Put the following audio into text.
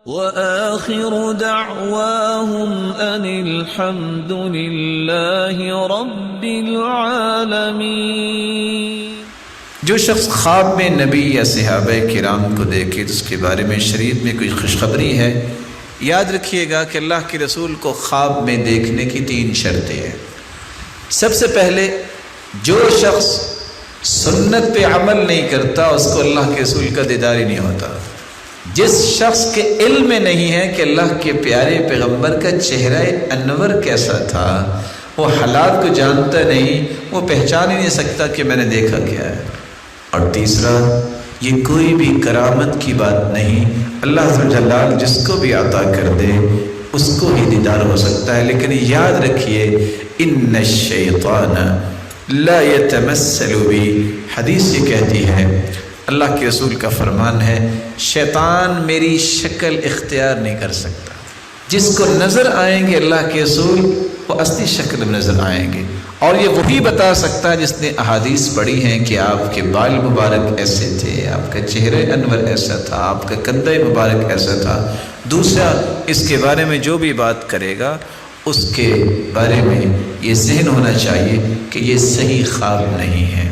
وآخر دعواهم أن الحمد لله رب العالمين۔ جو شخص خواب میں نبی یا صحابہ کرام کو دیکھے تو اس کے بارے میں شریعت میں کوئی خوشخبری ہے۔ یاد رکھیے گا کہ اللہ کے رسول کو خواب میں دیکھنے کی 3 شرطیں ہیں۔ سب سے پہلے جو شخص سنت پہ عمل نہیں کرتا اس کو اللہ کے رسول کا دیدار ہی نہیں ہوتا۔ جس شخص کے علم میں نہیں ہے کہ اللہ کے پیارے پیغمبر کا چہرہ انور کیسا تھا، وہ حالات کو جانتا نہیں، وہ پہچان ہی نہیں سکتا کہ میں نے دیکھا کیا ہے۔ اور تیسرا، یہ کوئی بھی کرامت کی بات نہیں، اللہ جلال جس کو بھی عطا کر دے اس کو ہی دیدار ہو سکتا ہے۔ لیکن یاد رکھیے ان الشیطان لا یتمثل بی، حدیث یہ کہتی ہے، اللہ کے رسول کا فرمان ہے، شیطان میری شکل اختیار نہیں کر سکتا۔ جس کو نظر آئیں گے اللہ کے رسول وہ اصلی شکل میں نظر آئیں گے، اور یہ وہی بتا سکتا ہے جس نے احادیث پڑھی ہیں کہ آپ کے بال مبارک ایسے تھے، آپ کا چہرہ انور ایسا تھا، آپ کا کندھے مبارک ایسا تھا۔ دوسرا، اس کے بارے میں جو بھی بات کرے گا اس کے بارے میں یہ ذہن ہونا چاہیے کہ یہ صحیح خواب نہیں ہے۔